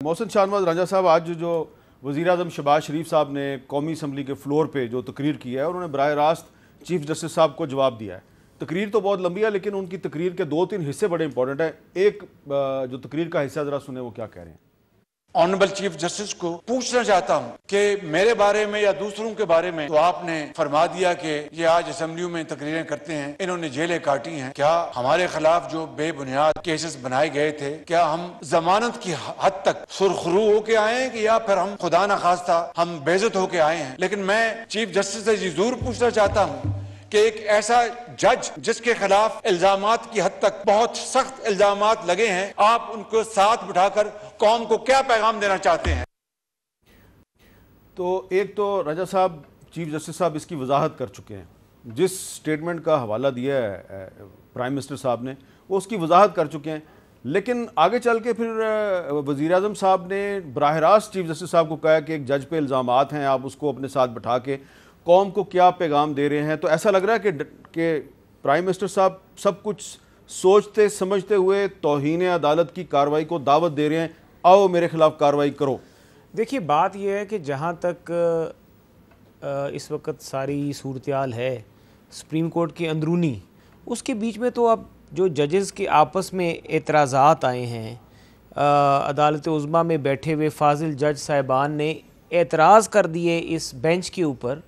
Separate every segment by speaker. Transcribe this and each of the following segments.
Speaker 1: मोहसिन शाहनवाज राजा साहब, आज जो वज़ीर आज़म शहबाज शरीफ साहब ने कौमी असम्बली के फ्लोर पे जो तकरीर की है, उन्होंने बराह रास्त चीफ जस्टिस साहब को जवाब दिया है। तकरीर तो बहुत लंबी है, लेकिन उनकी तकरीर के 2-3 हिस्से बड़े इंपॉर्टेंट हैं। एक जो तकरीर का हिस्सा ज़रा सुने, वो क्या कह रहे हैं।
Speaker 2: ऑनरेबल चीफ जस्टिस को पूछना चाहता हूं कि मेरे बारे में या दूसरों के बारे में तो आपने फरमा दिया कि ये आज असेंबलियों में तकरीरें करते हैं, इन्होंने जेलें काटी हैं। क्या हमारे खिलाफ जो बेबुनियाद केसेस बनाए गए थे, क्या हम जमानत की हद तक सुरखरू होके आए हैं कि या फिर हम खुदा न खास्ता हम बेइज्जत होके आए हैं। लेकिन मैं चीफ जस्टिस से जरूर पूछना चाहता हूँ कि एक ऐसा जज जिसके खिलाफ इल्जामात की हद तक बहुत सख्त इल्जामात लगे हैं, आप उनको साथ बिठाकर कौम को क्या पैगाम देना चाहते हैं।
Speaker 1: तो एक तो राजा साहब, चीफ जस्टिस साहब इसकी वजाहत कर चुके हैं। जिस स्टेटमेंट का हवाला दिया है प्राइम मिनिस्टर साहब ने, वो उसकी वजाहत कर चुके हैं। लेकिन आगे चल के फिर वज़ीर आज़म साहब ने बराह रास्त चीफ जस्टिस साहब को कहा कि एक जज पे इल्ज़ामात हैं, आप उसको अपने साथ बिठा के कौम को क्या पैगाम दे रहे हैं। तो ऐसा लग रहा है कि प्राइम मिनिस्टर साहब सब कुछ सोचते समझते हुए तौहीन अदालत की कार्रवाई को दावत दे रहे हैं, आओ मेरे खिलाफ कार्रवाई करो।
Speaker 3: देखिए, बात यह है कि जहाँ तक इस वक्त सारी सूरत-ए-हाल है सुप्रीम कोर्ट के अंदरूनी, उसके बीच में तो अब जो जजेस के आपस में एतराज़ात आए हैं, अदालत उज़्मा में बैठे हुए फाजिल जज साहिबान ने एतराज़ कर दिए इस बेंच के ऊपर।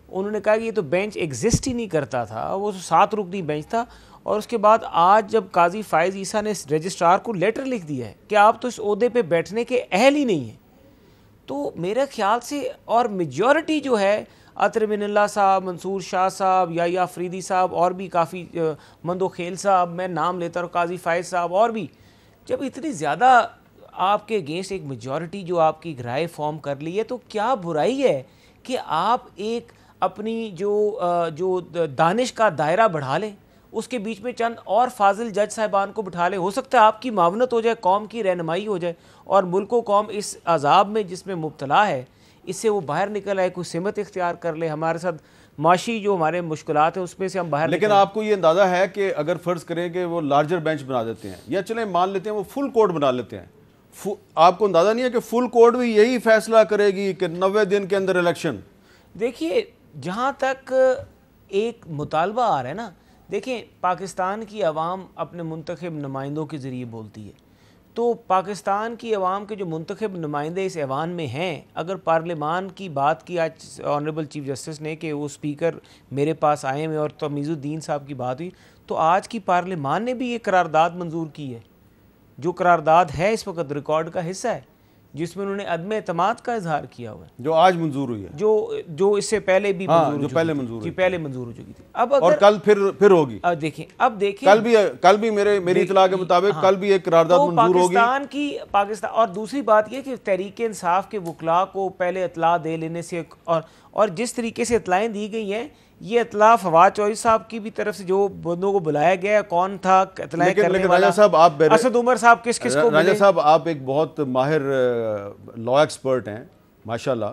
Speaker 3: उन्होंने कहा कि ये तो बेंच एग्जिस्ट ही नहीं करता था, वो 7 रुकनी बेंच था। और उसके बाद आज जब काजी फ़ाइज़ ईसा ने रजिस्ट्रार को लेटर लिख दिया है कि आप तो इस ओहदे पे बैठने के अहल ही नहीं हैं, तो मेरे ख्याल से और मेजॉरिटी जो है, अतर मिनल्ला साहब, मंसूर शाह साहब, या अफरीदी साहब और भी काफ़ी मंदो खेल साहब, मैं नाम लेता हूँ, काजी फ़ाइज़ साहब और भी, जब इतनी ज़्यादा आपके अगेंस्ट एक मेजॉरिटी जो आपकी राय फॉर्म कर ली है, तो क्या बुराई है कि आप एक अपनी जो दानिश का दायरा बढ़ा लें, उसके बीच में चंद और फाजिल जज साहिबान को बिठा लें। हो सकता है आपकी मावनत हो जाए, कौम की रहनुमाई हो जाए और मुल्क व कौम इस अजाब में जिसमें मुब्तला है, इससे वो बाहर निकल आए, कोई सिमत इख्तियार कर ले, हमारे साथ माशी जो हमारे मुश्किलात हैं उसमें से हम बाहर।
Speaker 1: लेकिन आपको ये अंदाज़ा है कि अगर फ़र्ज़ करें कि वो लार्जर बेंच बना देते हैं, या चलें मान लेते हैं वो फुल कोर्ट बना लेते हैं, आपको अंदाज़ा नहीं है कि फुल कोर्ट भी यही फैसला करेगी कि 90 दिन के अंदर इलेक्शन।
Speaker 3: देखिए, जहाँ तक एक मुतालबा आ रहा है ना, देखें, पाकिस्तान की अवाम अपने मुंतखब नुमाइंदों के ज़रिए बोलती है, तो पाकिस्तान की अवाम के जो मुंतखब नुमाइंदे इस ऐवान में हैं, अगर पार्लिमान की बात की आज ऑनरेबल चीफ जस्टिस ने कि वो स्पीकर मेरे पास आए हैं और तमीज़ुद्दीन साहब की बात हुई, तो आज की पार्लिमान ने भी ये करारदाद मंजूर की है, जो करारदाद है इस वक्त रिकॉर्ड का हिस्सा है, जिसमें उन्होंने अदम एतमाद का इजहार किया हुआ है,
Speaker 1: जो आज मंजूर हुई है,
Speaker 3: जो इससे पहले भी
Speaker 1: जो पहले मंजूर
Speaker 3: हो चुकी थी। अब
Speaker 1: और कल फिर होगी।
Speaker 3: अब देखें
Speaker 1: कल भी मेरी इतला के मुताबिक कल भी एक करारदाद मंजूर होगी।
Speaker 3: पाकिस्तान और दूसरी बात यह कि तहरीक इंसाफ के वकला को पहले इतला दे लेने से और जिस तरीके से इतलाएँ दी गई हैं, ये इतला फवाद चौधरी साहब की भी तरफ से जो बंदों को बुलाया गया, कौन था इतलाएं करने वाला,
Speaker 1: राजा साहब आप,
Speaker 3: असद उमर साहब किस को
Speaker 1: राजा साहब आप एक बहुत माहिर लॉ एक्सपर्ट हैं माशाल्लाह।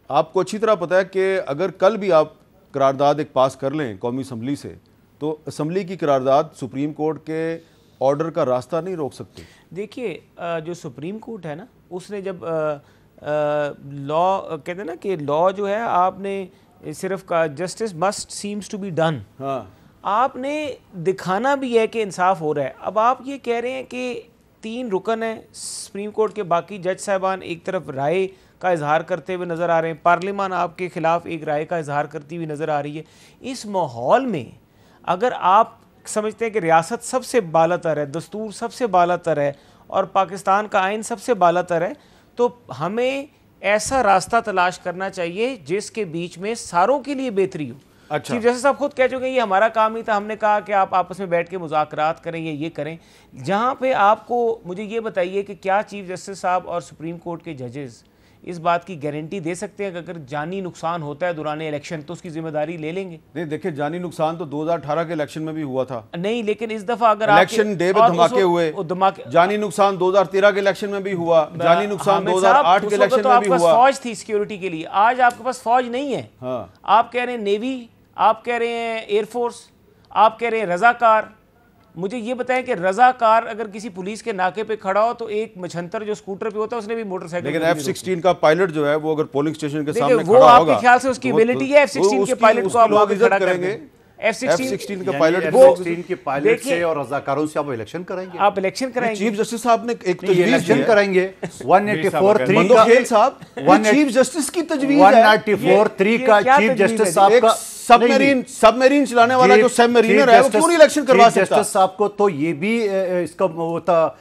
Speaker 1: आपको अच्छी तरह पता है कि अगर कल भी आप करारदाद एक पास कर लें कौमी असम्बली से, तो असम्बली की करारदाद सुप्रीम कोर्ट के ऑर्डर का रास्ता नहीं रोक सकती।
Speaker 3: देखिए, जो सुप्रीम कोर्ट है ना, उसने जब लॉ कहते हैं ना कि लॉ जो है, आपने सिर्फ का justice must seems to be done, आपने दिखाना भी है कि इंसाफ हो रहा है। अब आप ये कह रहे हैं कि 3 रुकन हैं सुप्रीम कोर्ट के, बाकी जज साहिबान एक तरफ राय का इजहार करते हुए नज़र आ रहे हैं, पार्लियामान आपके खिलाफ एक राय का इजहार करती हुई नज़र आ रही है। इस माहौल में अगर आप समझते हैं कि रियासत सबसे बालातर है, दस्तूर सबसे बालातर है और पाकिस्तान का आइन सबसे बालातर है, तो हमें ऐसा रास्ता तलाश करना चाहिए जिसके बीच में सारों के लिए बेहतरी हो।
Speaker 1: अच्छा,
Speaker 3: चीफ जस्टिस साहब खुद कह चुके हैं ये हमारा काम नहीं था, हमने कहा कि आप आपस में बैठ के मुज़ाकरात करें, ये करें। जहाँ पे आपको मुझे ये बताइए कि क्या चीफ जस्टिस साहब और सुप्रीम कोर्ट के जजेस इस बात की गारंटी दे सकते हैं कि अगर जानी नुकसान होता है दौरान इलेक्शन तो उसकी जिम्मेदारी ले लेंगे?
Speaker 1: नहीं, देखिए, जानी नुकसान तो 2018 के इलेक्शन में भी हुआ था।
Speaker 3: नहीं, लेकिन इस दफा अगर
Speaker 1: इलेक्शन डे पे धमाके हुए, जानी नुकसान 2013 के इलेक्शन में भी हुआ, जानी नुकसान 2008 के इलेक्शन में भी हुआ।
Speaker 3: फौज थी सिक्योरिटी के लिए, आज आपके पास फौज नहीं है। आप कह रहे हैं नेवी, आप कह रहे हैं एयरफोर्स, आप कह रहे हैं रजाकार, मुझे ये बताएं कि रजाकार अगर किसी पुलिस के नाके पे खड़ा हो तो एक मछंतर जो स्कूटर पे होता है उसने भी मोटरसाइकिल
Speaker 1: लेकिन
Speaker 3: पे नहीं रोकी।
Speaker 1: F-16 का पायलट जो है वो अगर पोलिंग स्टेशन के
Speaker 3: देखिए,
Speaker 1: सामने
Speaker 3: वो
Speaker 1: खड़ा
Speaker 3: आपके
Speaker 1: होगा
Speaker 3: ख्याल से उसकी
Speaker 1: तो
Speaker 3: एबिलिटी है F-16 के पायलट को आप
Speaker 1: लोग
Speaker 3: वहाँ पे
Speaker 1: इज्जत
Speaker 3: खड़ा कर
Speaker 1: करेंगे।
Speaker 3: दें। F-16
Speaker 1: F-16 का
Speaker 4: यानी
Speaker 1: पायलट
Speaker 4: F-16 के पायलट
Speaker 3: देखिए-
Speaker 4: से और रजाकारों से आप इलेक्शन करेंगे?
Speaker 3: आप इलेक्शन कराएंगे।
Speaker 1: चीफ जस्टिस साहब ने एक
Speaker 4: नहीं, ये
Speaker 1: तजवीज दी
Speaker 4: इलेक्शन
Speaker 1: है।
Speaker 4: करेंगे 184(3
Speaker 1: मंदो
Speaker 4: का
Speaker 1: खेल साहब, ये
Speaker 4: 180
Speaker 1: चीफ जस्टिस की तजवीज है।
Speaker 4: 194(3
Speaker 3: ये
Speaker 4: का
Speaker 3: क्या
Speaker 4: चीफ
Speaker 3: तजवीज
Speaker 4: जस्टिस
Speaker 3: है?
Speaker 4: साहब
Speaker 1: एक
Speaker 4: का
Speaker 1: सबमरीन चलाने वाला जो सबमरीनर है वो क्यों नहीं इलेक्शन करवा
Speaker 4: चीफ
Speaker 1: सकता?
Speaker 4: जस्टिस साहब को तो ये भी इसका वो था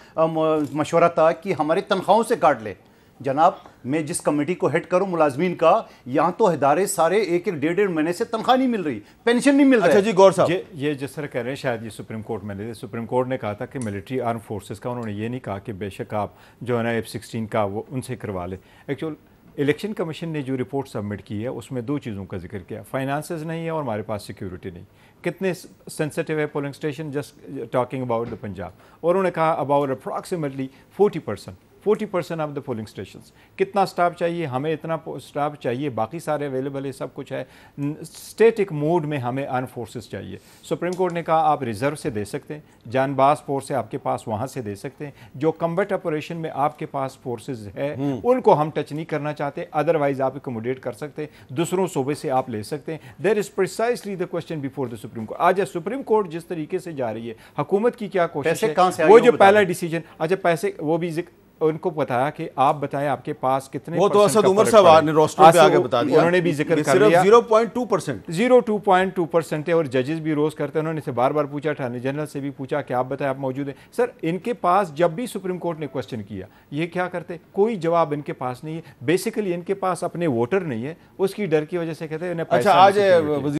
Speaker 4: मशवरा था कि हमारी तनख्वाहों से काट ले। जनाब, मैं जिस कमेटी को हेड करूं मुलाजमीन का, यहाँ तो इदारे सारे एक एक डेढ़ महीने से तनख्वाह नहीं मिल रही, पेंशन नहीं मिल रही।
Speaker 1: अच्छा जी गौर साहब,
Speaker 5: ये जिस तरह कह रहे हैं शायद ये सुप्रीम कोर्ट में ले, सुप्रीम कोर्ट ने कहा था कि मिलिट्री आर्म फोर्सेस का, उन्होंने ये नहीं कहा कि बेशक आप जो है ना F-16 का वो उनसे करवा ले। एक्चुअल इलेक्शन कमीशन ने जो रिपोर्ट सबमिट की है उसमें दो चीज़ों का जिक्र किया, फाइनेंसेस नहीं है और हमारे पास सिक्योरिटी नहीं। कितने सेंसिटिव है polling station, just talking about the Punjab, और उन्होंने कहा about approximately 40% of the polling stations. कितना स्टाफ चाहिए? हमें इतना स्टाफ चाहिए, बाकी सारे अवेलेबल है, सब कुछ है। स्टेटिक मोड में हमें आर्म फोर्सेस चाहिए। सुप्रीम कोर्ट ने कहा आप रिजर्व से दे सकते हैं, जानबाज फोर्स से आपके पास वहाँ से दे सकते हैं, जो कम्बैट ऑपरेशन में आपके पास फोर्सेस है उनको हम टच नहीं करना चाहते, अदरवाइज आप एकोमोडेट कर सकते हैं, दूसरों सूबे से आप ले सकते हैं। There is precisely the question before the supreme court. आज सुप्रीम कोर्ट जिस तरीके से जा रही है, हुकूमत की क्या कोशिश
Speaker 4: पैसे
Speaker 5: है,
Speaker 4: कहाँ से
Speaker 5: वो
Speaker 4: आएंगे
Speaker 5: जो
Speaker 4: वो बता
Speaker 5: पहला
Speaker 4: दें।
Speaker 5: डिसीजन, अच्छा पैसे वो भी उनको बताया कि आप बताएं आपके पास कितने
Speaker 1: वो तो
Speaker 5: परसेंट
Speaker 1: असद
Speaker 5: का
Speaker 1: उमर
Speaker 5: फर्क
Speaker 1: साहब
Speaker 5: पड़ेगा।
Speaker 1: ने रोस्टर पे आगे बता दिया,
Speaker 5: उन्होंने भी जिक्र
Speaker 1: ये
Speaker 5: कर
Speaker 1: सिर्फ
Speaker 5: लिया
Speaker 1: 0.2%।
Speaker 5: 0.2% है, और जजेस भी रोज करते हैं। उन्होंने से बार बार पूछा, अटॉर्नी जनरल से भी पूछा कि आप बताएं आप मौजूद हैं। सर, इनके पास जब भी सुप्रीम कोर्ट ने क्वेश्चन किया ये क्या करते, कोई जवाब इनके पास नहीं है। बेसिकली इनके पास अपने वोटर नहीं है, उसकी डर की वजह से कहते हैं
Speaker 1: अच्छा, आज